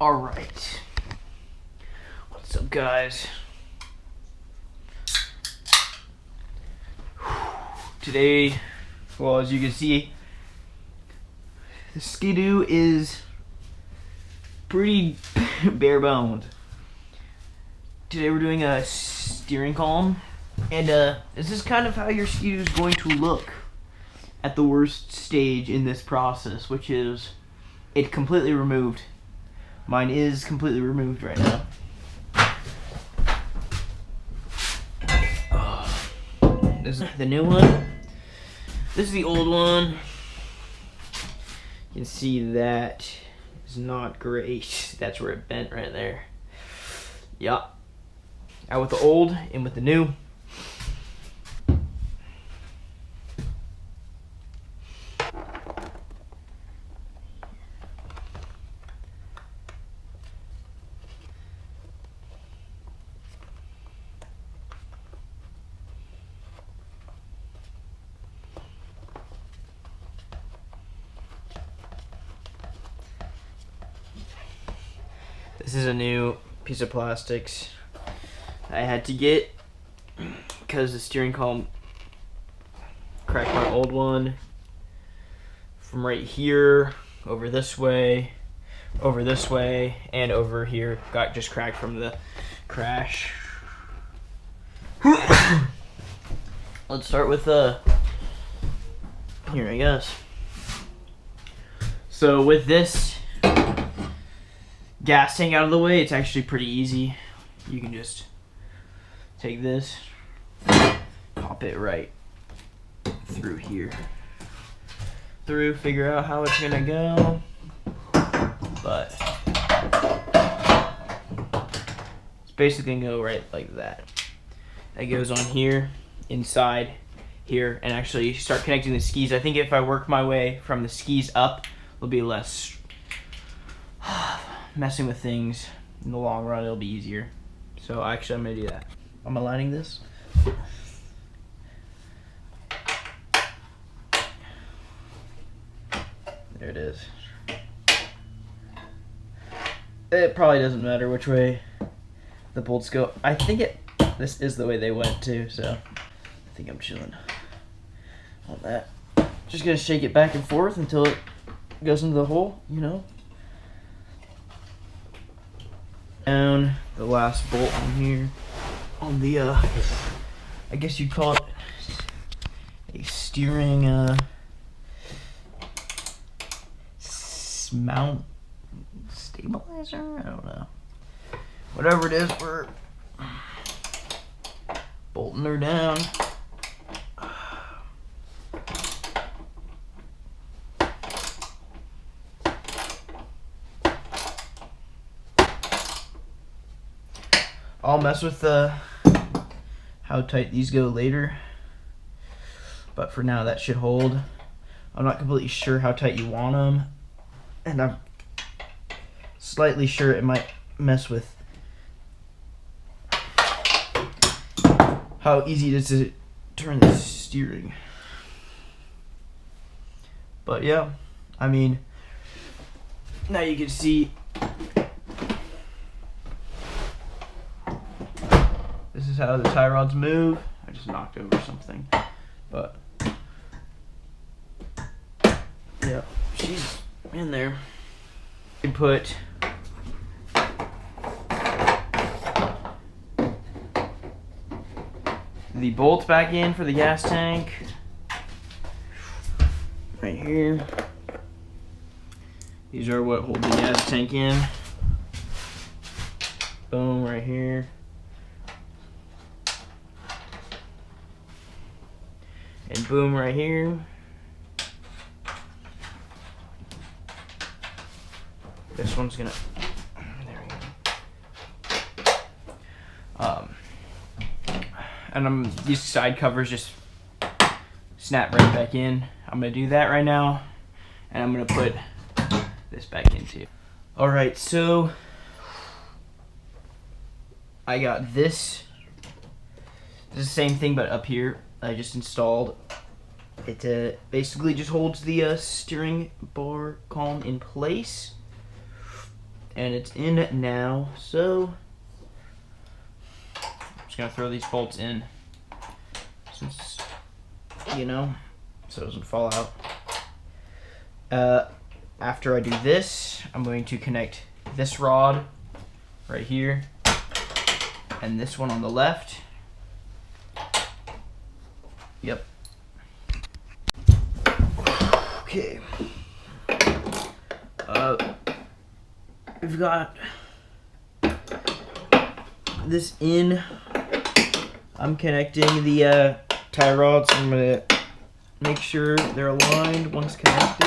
Alright. What's up, guys? Today, well, as you can see, the Skidoo is pretty bare boned. Today we're doing a steering column, and this is kind of how your Skidoo is going to look at the worst stage in this process, which is it completely removed. Mine is completely removed right now. This is the new one. This is the old one. You can see that is not great. That's where it bent right there. Yup. Out with the old, in with the new. This is a new piece of plastics I had to get because the steering column cracked my old one from right here over this way, and over here. Got just cracked from the crash. Let's start with here, I guess. So with this gas tank out of the way, it's actually pretty easy. You can just take this, pop it right through here. Figure out how it's gonna go. But it's basically gonna go right like that. That goes on here, inside here, and actually start connecting the skis. I think if I work my way from the skis up, it'll be less messing with things. In the long run, it'll be easier. So actually, I'm gonna do that. I'm aligning this. There it is. It probably doesn't matter which way the bolts go. I think this is the way they went too, so I think I'm chilling on that. Just gonna shake it back and forth until it goes into the hole, you know. Down the last bolt on here on the I guess you'd call it a steering mount stabilizer. I don't know, whatever it is, we're bolting her down. I'll mess with how tight these go later, but for now that should hold. I'm not completely sure how tight you want them, and I'm slightly sure it might mess with how easy it is to turn the steering. But yeah, I mean, now you can see this is how the tie rods move. I just knocked over something, but yeah, she's in there. You put the bolts back in for the gas tank right here. These are what hold the gas tank in. Boom, right here. And boom, right here. This one's gonna, there we go. And these side covers just snap right back in. I'm gonna do that right now, and I'm gonna put this back in too. All right, so I got this. This is the same thing, but up here. I just installed it. Basically just holds the steering bar column in place. and it's in now, so I'm just gonna throw these bolts in, since, you know, so it doesn't fall out. After I do this, I'm going to connect this rod right here and this one on the left. Yep. Okay. We've got this in. I'm connecting the tie rods. I'm gonna make sure they're aligned once connected.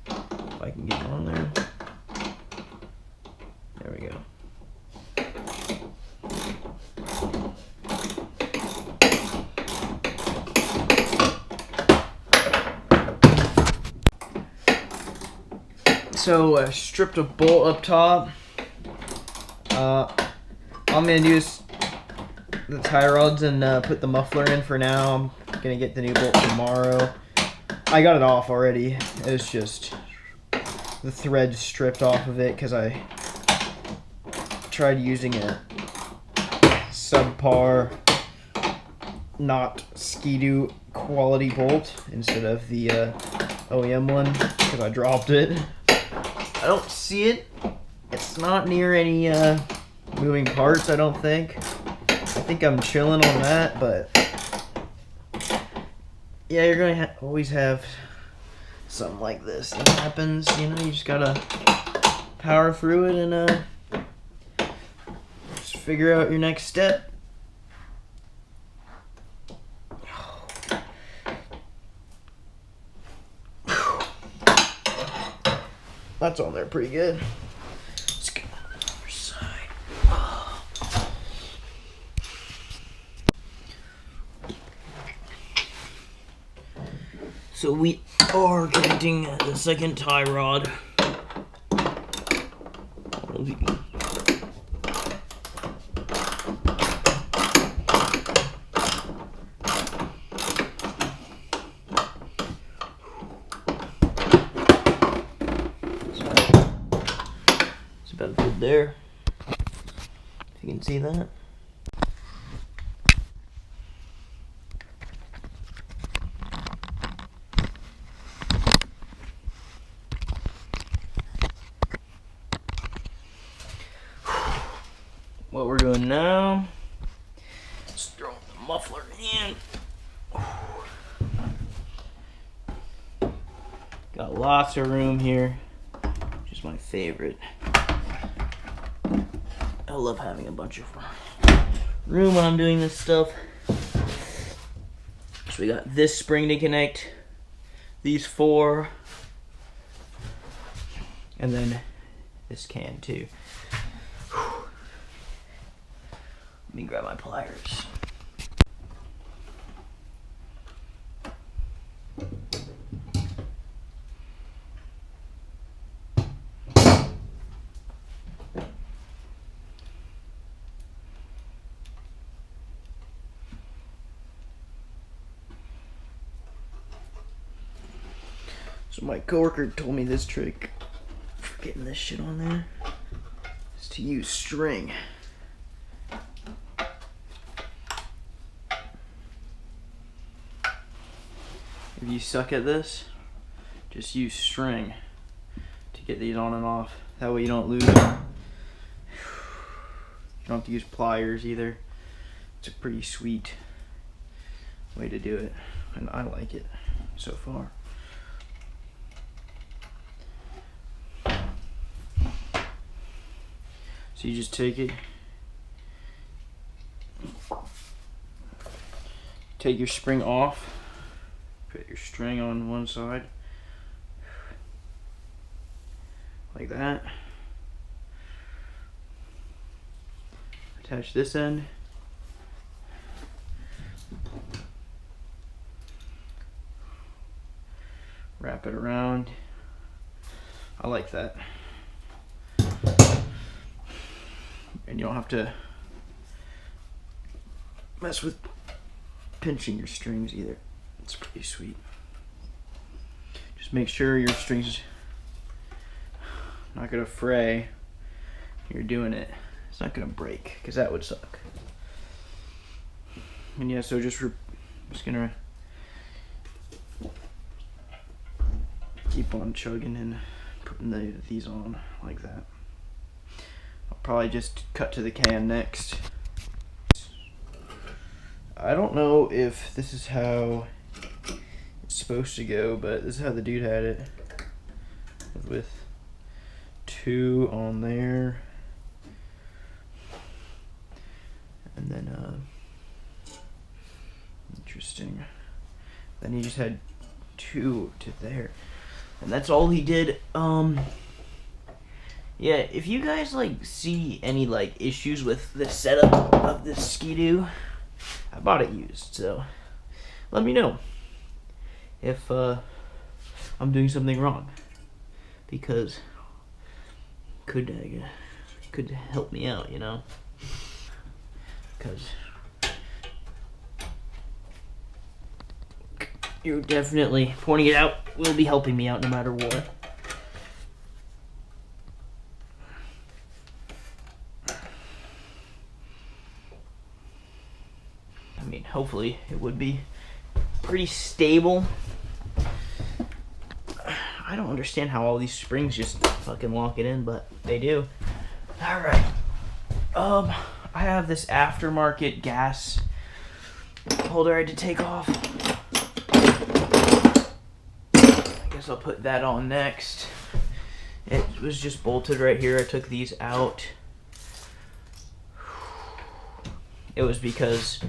If I can get it on there. There we go. So I stripped a bolt up top. All I'm gonna do is the tie rods and put the muffler in for now. I'm gonna get the new bolt tomorrow. I got it off already. It's just the thread stripped off of it because I tried using a subpar, not Skidoo quality bolt instead of the OEM one because I dropped it. I don't see it. It's not near any moving parts, I don't think. I think I'm chilling on that, but yeah, you're gonna always have something like this that happens. You know, you just gotta power through it and just figure out your next step. That's on there pretty good. Let's go on the other side. So we are connecting the second tie rod. About good there, if you can see that. What we're doing now is throwing the muffler in. Got lots of room here, which is my favorite. I love having a bunch of room when I'm doing this stuff. So we got this spring to connect these four, and then this can too. Let me grab my pliers. So my coworker told me this trick for getting this shit on there is to use string. If you suck at this, just use string to get these on and off. That way you don't lose them. You don't have to use pliers either. It's a pretty sweet way to do it, and I like it so far. So you just take it, take your spring off, put your string on one side, like that. Attach this end. Wrap it around. I like that. And you don't have to mess with pinching your strings either. It's pretty sweet. Just make sure your strings not gonna fray. You're doing it. It's not gonna break, because that would suck. And yeah, so just gonna keep on chugging and putting these on like that. I'll probably just cut to the can next. I don't know if this is how it's supposed to go, but this is how the dude had it, with 2 on there, and then interesting, then he just had 2 to there, and that's all he did. Yeah, if you guys like see any like issues with the setup of this Skidoo, I bought it used, so let me know if I'm doing something wrong, because could help me out, you know, because you're definitely pointing it out will be helping me out no matter what. I mean, hopefully it would be pretty stable. I don't understand how all these springs just fucking lock it in, but they do. All right. I have this aftermarket gas holder I had to take off. I guess I'll put that on next. It was just bolted right here. I took these out. It was because,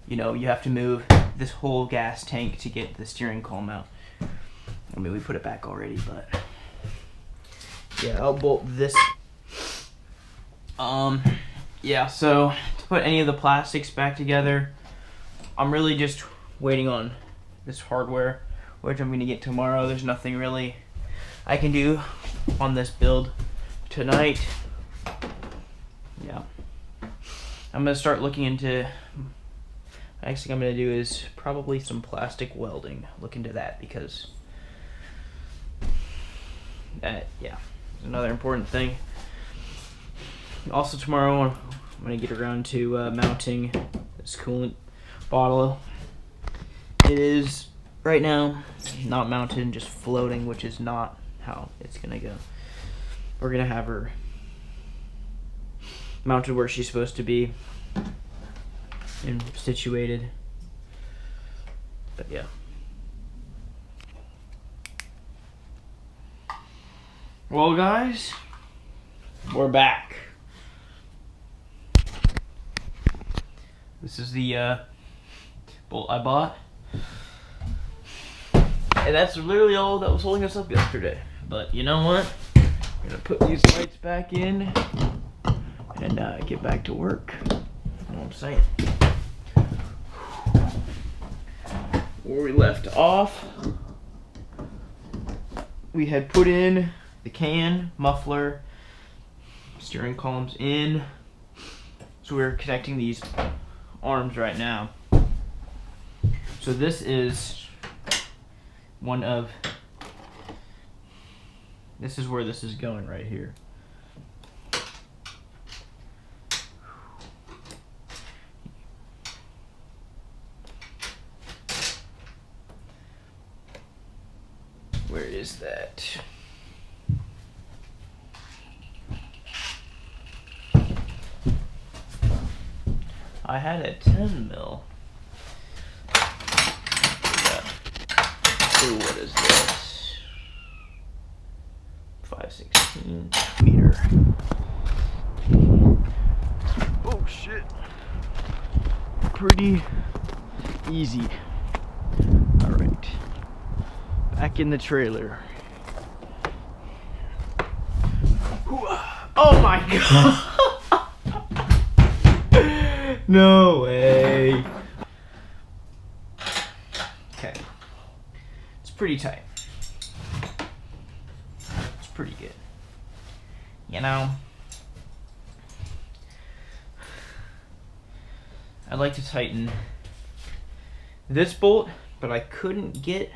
you know, you have to move this whole gas tank to get the steering column out. I mean, we put it back already, but yeah, I'll bolt this. Yeah, so to put any of the plastics back together, I'm really just waiting on this hardware, which I'm gonna get tomorrow. There's nothing really I can do on this build tonight. Yeah, I'm gonna start looking into, next thing I'm gonna do is probably some plastic welding. Look into that, because that, yeah, is another important thing. Also tomorrow I'm gonna get around to mounting this coolant bottle. It is right now not mounted and just floating, which is not how it's gonna go. We're gonna have her mounted where she's supposed to be and situated. But yeah. Well guys, we're back. This is the bolt I bought. And that's literally all that was holding us up yesterday. But you know what? I'm gonna put these lights back in and get back to work. You know what I'm saying? Where we left off, we had put in the can, muffler, steering columns in. So we're connecting these arms right now. So this is one of, this is where this is going right here. Where is that? I had a 10 mil. Ooh, what is this? 5/16 meter. Oh shit. Pretty easy. All right. Back in the trailer. Oh my god. No way. Okay. It's pretty tight. It's pretty good. You know, I'd like to tighten this bolt, but I couldn't get,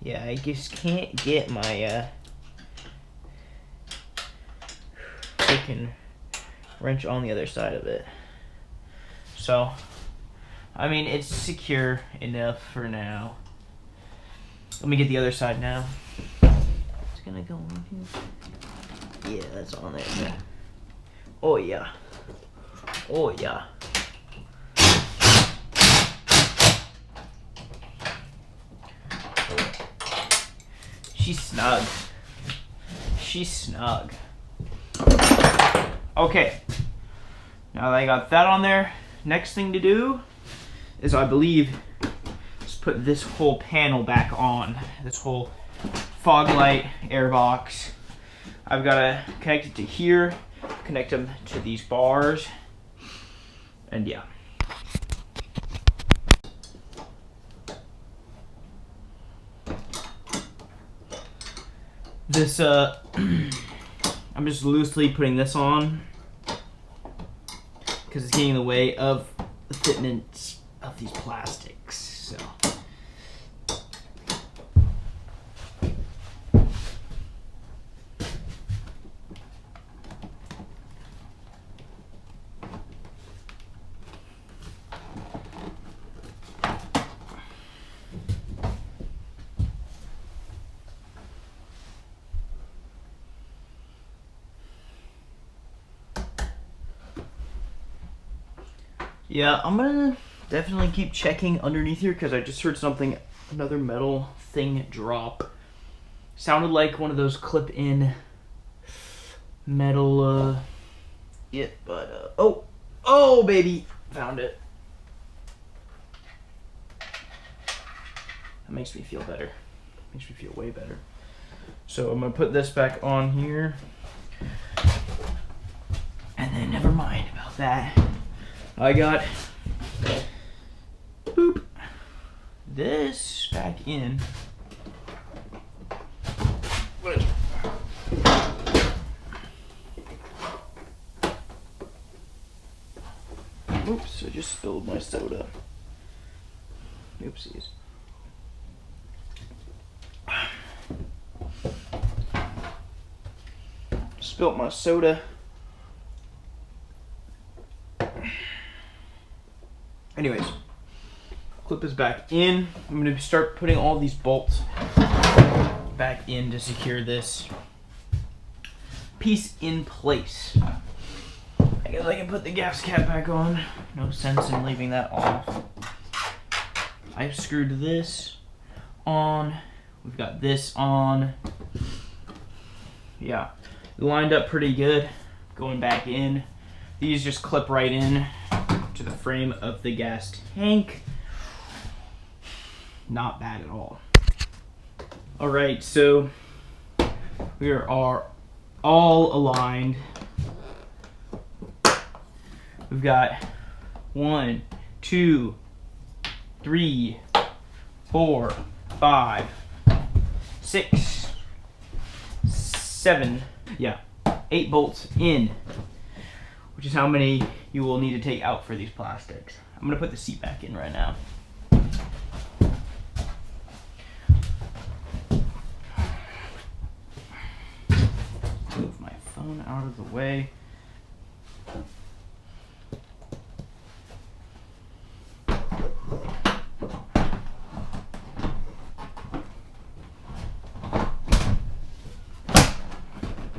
Yeah, I just can't get my freaking wrench on the other side of it. So, I mean, it's secure enough for now. Let me get the other side now. It's gonna go on here. Yeah, that's on there. Oh yeah. Oh yeah. She's snug. She's snug. Okay. Now that I got that on there, next thing to do is, I believe, just put this whole panel back on. This whole fog light, air box. I've got to connect it to here, connect them to these bars, and yeah. This, I'm just loosely putting this on because it's getting in the way of the fitment of these plastics, so. Yeah, I'm gonna definitely keep checking underneath here because I just heard something, another metal thing drop. Sounded like one of those clip-in metal, but, oh, baby, found it. That makes me feel better. Makes me feel way better. So I'm gonna put this back on here. And then never mind about that. I got, boop, this back in. Oops, I just spilled my soda. Oopsies. Spilt my soda. Anyways, clip is back in. I'm going to start putting all these bolts back in to secure this piece in place. I guess I can put the gas cap back on. No sense in leaving that off. I've screwed this on. We've got this on. Yeah, lined up pretty good. Going back in. These just clip right in to the frame of the gas tank. Not bad at all. All right, so we are all aligned. We've got 1, 2, 3, 4, 5, 6, 7, yeah, 8 bolts in, which is how many you will need to take out for these plastics. I'm gonna put the seat back in right now. Move my phone out of the way.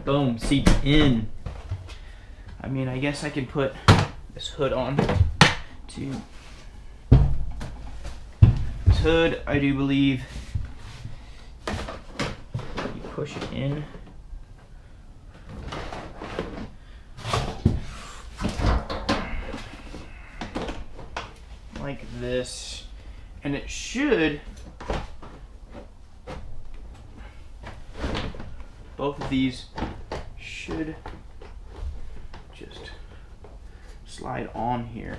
Boom, seats in. I mean, I guess I could put this hood on too. This hood, I do believe, you push it in. Like this, and it should, both of these should just slide on here.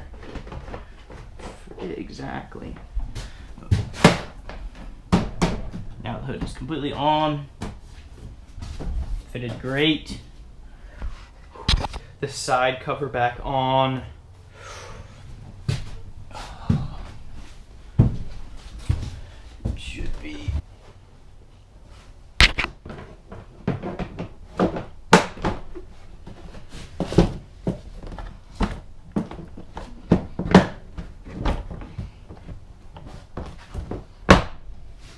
Exactly. Now the hood is completely on. Fitted great. The side cover back on. Should be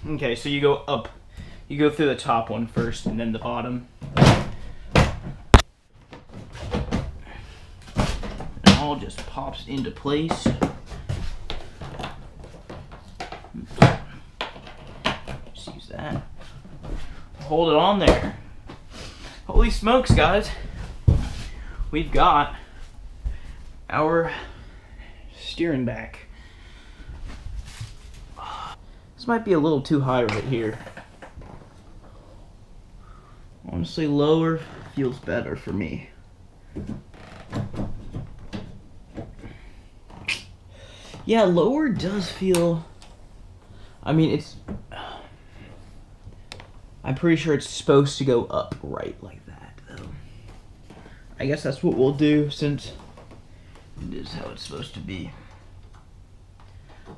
Okay, so you go up. You go through the top one first and then the bottom. And it all just pops into place. Just use that. Hold it on there. Holy smokes, guys. We've got our steering back. This might be a little too high right here. Honestly, lower feels better for me. Yeah, lower does feel... I mean, it's... I'm pretty sure it's supposed to go up right like that, though. I guess that's what we'll do since it is how it's supposed to be.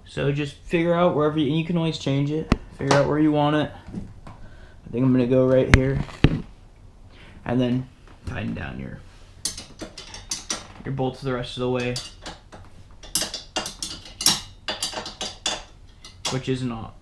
So just figure out wherever you can always change it. Figure out where you want it. I think I'm gonna go right here, and then tighten down your bolts the rest of the way, which is not